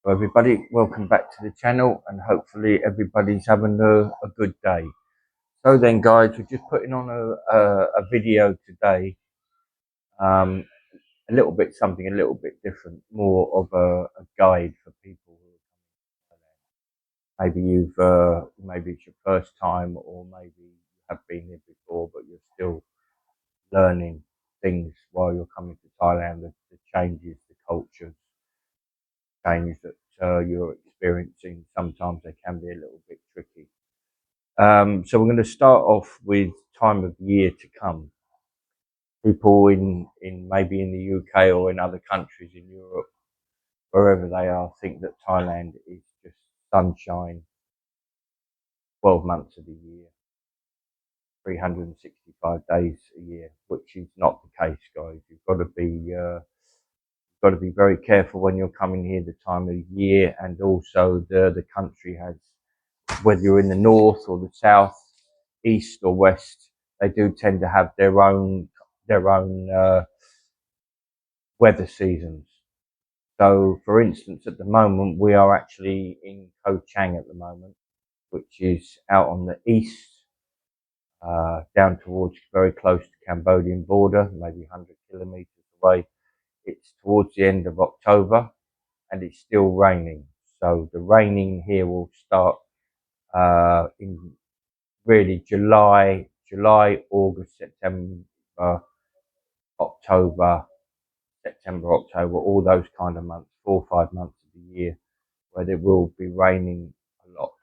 Hello everybody, welcome back to the channel and hopefully everybody's having a good day. So then guys, we're just putting on a video today, a little bit something a little bit different, more of a guide for people who are maybe maybe it's your first time or maybe you have been here before but you're still learning things while you're coming to Thailand, the changes, the cultures, change that you're experiencing. Sometimes they can be a little bit tricky. So we're going to start off with time of year to come. People in maybe in the UK or in other countries in Europe, wherever they are, think that Thailand is just sunshine 12 months of the year, 365 days a year, which is not the case, guys. You've got to be very careful when you're coming here the time of year, and also the country has, whether you're in the north or the south, east or west, they do tend to have their own weather seasons. So, for instance, at the moment we are actually in Koh Chang at the moment, which is out on the east, down towards very close to Cambodian border, maybe 100 kilometers away. It's towards the end of October, and it's still raining. So the raining here will start in really July, August, September, October, all those kind of months, 4 or 5 months of the year where there will be raining a lot.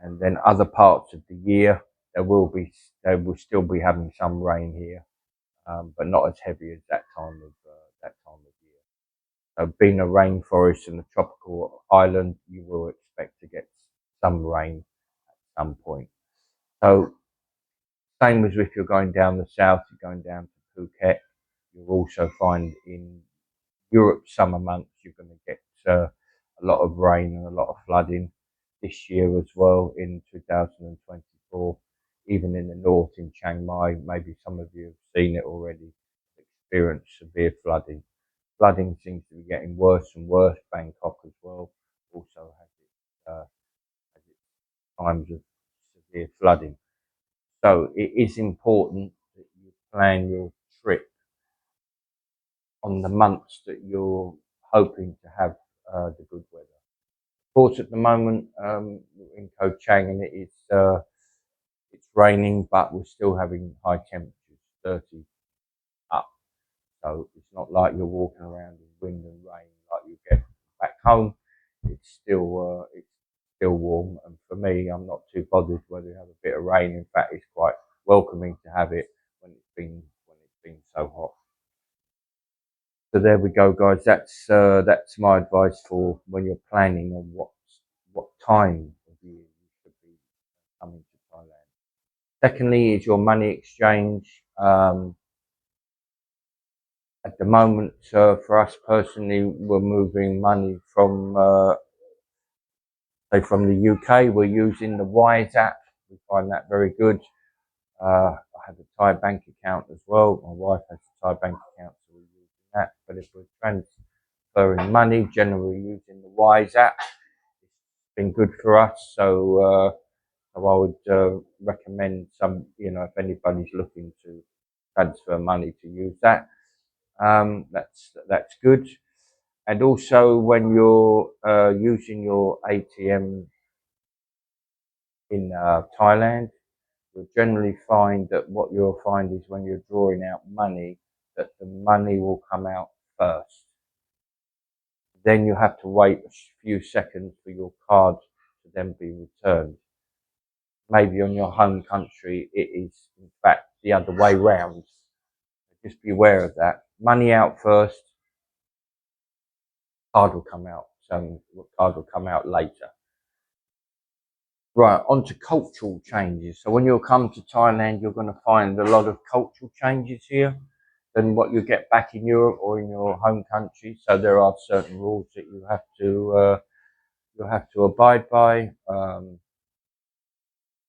And then other parts of the year, they will still be having some rain here, but not as heavy as that time of year. So being a rainforest and a tropical island, you will expect to get some rain at some point. So same as if you're going down the south, you're going down to Phuket, you'll also find in Europe summer months you're going to get a lot of rain and a lot of flooding this year as well in 2024. Even in the north in Chiang Mai, maybe some of you have seen it already, experienced severe flooding. Flooding seems to be getting worse and worse. Bangkok as well also has its times of severe flooding. So it is important that you plan your trip on the months that you're hoping to have the good weather. Of course, at the moment in Koh Chang, and it's raining, but we're still having high temperatures, 30 up. So it's not like you're walking around in wind and rain like you get back home. It's still warm, and for me, I'm not too bothered whether you have a bit of rain. In fact, it's quite welcoming to have it when it's been so hot. So there we go, guys. That's my advice for when you're planning on what time of year you should be coming to Thailand. Secondly, is your money exchange. At the moment, for us personally, we're moving money from from the UK. We're using the Wise app. We find that very good. I have a Thai bank account as well. My wife has a Thai bank account, so we're using that. But if we're transferring money, generally using the Wise app, it's been good for us. So I would recommend if anybody's looking to transfer money, to use that. That's good. And also when you're using your ATM in Thailand, you'll generally find that what you'll find is when you're drawing out money, that the money will come out first. Then you have to wait a few seconds for your card to then be returned. Maybe on your home country, it is in fact the other way round. Just be aware of that. Money out first, card will come out. Card will come out later. Right, on to cultural changes. So when you come to Thailand, you're going to find a lot of cultural changes here than what you get back in Europe or in your home country. So there are certain rules that you have to abide by.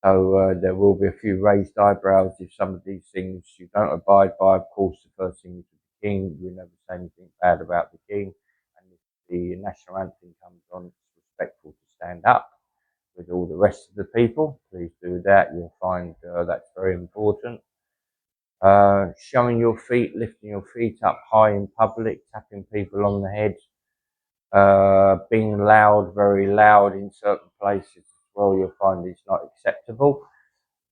So there will be a few raised eyebrows if some of these things you don't abide by. Of course, the first thing is the king. You never say anything bad about the king. And if the national anthem comes on, it's respectful to stand up with all the rest of the people. Please do that. You'll find that's very important. Showing your feet, lifting your feet up high in public, tapping people on the head, being loud, very loud in certain places as well, you'll find it's not acceptable.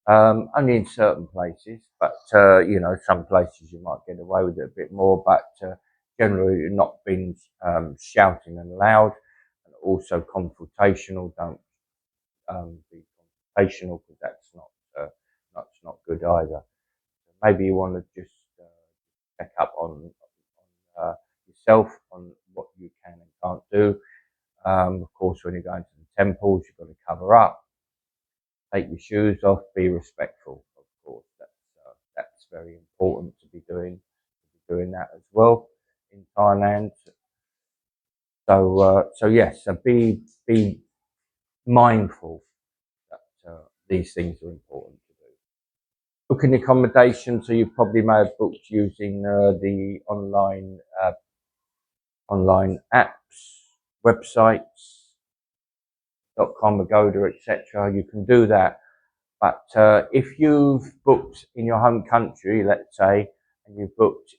Only in certain places, but some places you might get away with it a bit more, but generally not being shouting and loud, and also confrontational. Don't be confrontational, because that's not good either. Maybe you want to just check up on yourself, on what you can and can't do. Of course, when you're going to the temples, you've got to cover up, take your shoes off, be respectful. Of course, that's very important to be doing that as well in Thailand. So yes, so be mindful that these things are important to do. Booking accommodation, so you probably may have booked using the online apps, websites, .com, Agoda, etc. You can do that, but if you've booked in your home country, let's say, and you've booked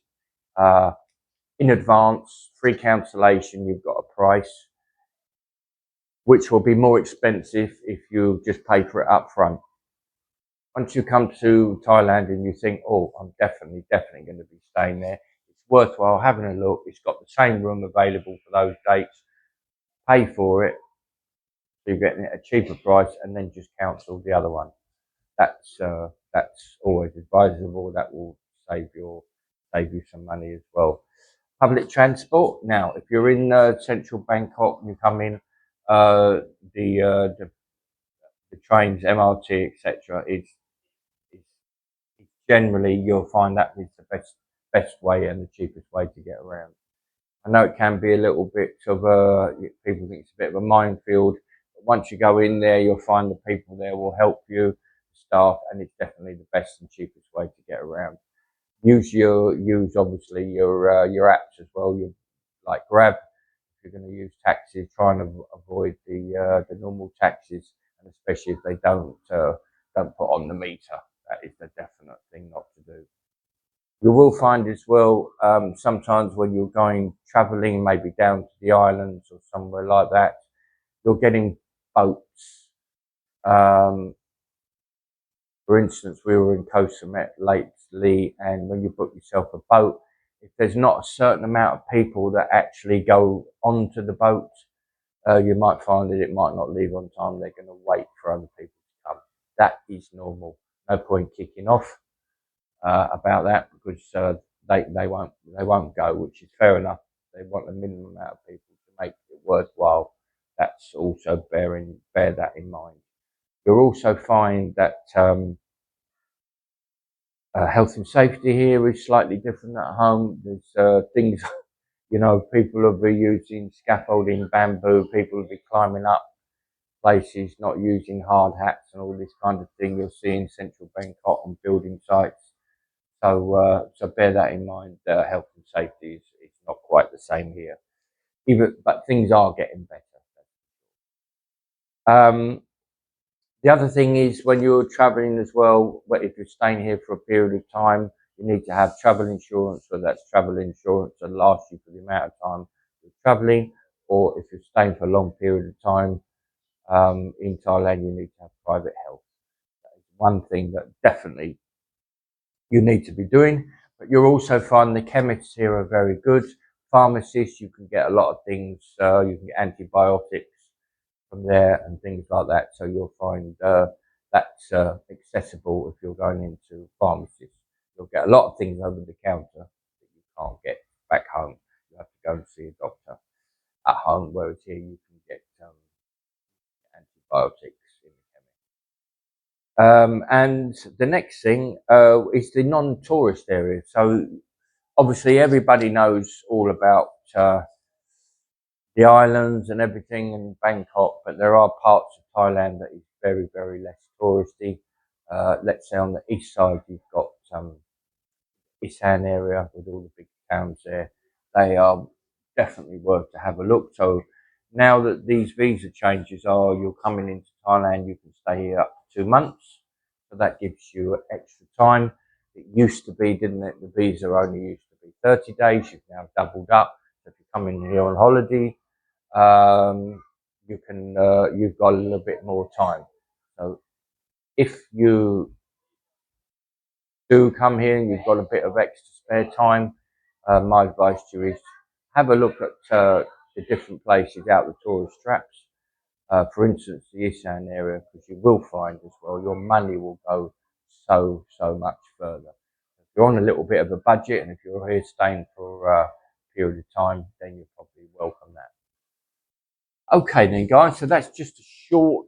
in advance, free cancellation, you've got a price which will be more expensive if you just pay for it up front. Once you come to Thailand and you think, oh, I'm definitely going to be staying there, it's worthwhile having a look. It's got the same room available for those dates. Pay for it, so you're getting it at a cheaper price, and then just cancel the other one. That's always advisable. That will save you some money as well. Public transport. Now, if you're in central Bangkok and you come in, the trains, MRT, etc., is generally, you'll find that is the best way and the cheapest way to get around. I know it can be a little bit of people think it's a bit of a minefield, but once you go in there, you'll find the people there will help you, staff, and it's definitely the best and cheapest way to get around. Use obviously your apps as well. You like Grab. If you're going to use taxis, try and avoid the normal taxis, and especially if they don't put on the meter. That is the definite thing not to do. You will find as well, sometimes when you're going travelling, maybe down to the islands or somewhere like that, you're getting boats. For instance, we were in Koh Samet lately, and when you book yourself a boat, if there's not a certain amount of people that actually go onto the boat, you might find that it might not leave on time. They're going to wait for other people to come. That is normal. No point kicking off about that, because they won't go, which is fair enough. They want a minimum amount of people to make it worthwhile. That's also bear that in mind. You'll also find that health and safety here is slightly different at home. There's things, people will be using scaffolding, bamboo. People will be climbing up places, not using hard hats and all this kind of thing you'll see in central Bangkok on building sites. So bear that in mind. Health and safety is not quite the same here, but things are getting better. The other thing is, when you're traveling as well, if you're staying here for a period of time, you need to have travel insurance. So that's travel insurance that lasts you for the amount of time you're traveling, or if you're staying for a long period of time in Thailand, you need to have private health. That is one thing that definitely you need to be doing. But you'll also find the chemists here are very good. Pharmacists, you can get a lot of things. You can get antibiotics from there and things like that. So you'll find that's accessible if you're going into pharmacies. You'll get a lot of things over the counter that you can't get back home. You have to go and see a doctor at home, whereas here you can get antibiotics in the chemist. And the next thing is the non-tourist areas. So obviously everybody knows all about the islands and everything in Bangkok, but there are parts of Thailand that is very, very less touristy. Let's say on the east side, you've got Isan area with all the big towns there. They are definitely worth to have a look. So now that these visa changes are, you're coming into Thailand, you can stay here up to 2 months. So that gives you extra time. It used to be, didn't it? The visa only used to be 30 days. You've now doubled up. So if you come in here on holiday, you've got a little bit more time. So if you do come here and you've got a bit of extra spare time, my advice to you is have a look at the different places out the tourist traps. For instance, the Isan area, because you will find as well your money will go so much further. If you're on a little bit of a budget and if you're here staying for a period of time, then you'll probably welcome that. Okay then, guys. So that's just a short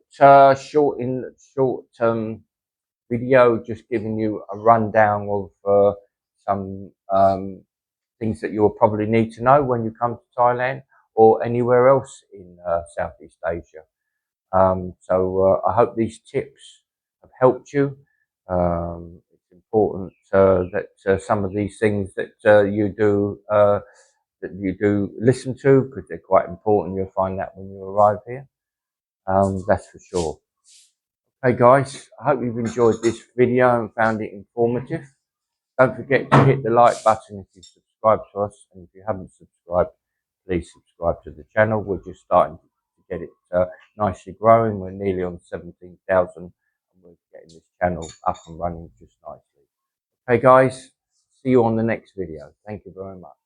video, just giving you a rundown of some things that you'll probably need to know when you come to Thailand or anywhere else in Southeast Asia. I hope these tips have helped you. It's important that some of these things that you do listen to, because they're quite important. You'll find that when you arrive here. That's for sure. Hey guys, I hope you've enjoyed this video and found it informative. Don't forget to hit the like button if you've subscribed to us, and if you haven't subscribed, please subscribe to the channel. We're just starting to get it nicely growing. We're nearly on 17,000, and we're getting this channel up and running just nicely. Okay guys, see you on the next video. Thank you very much.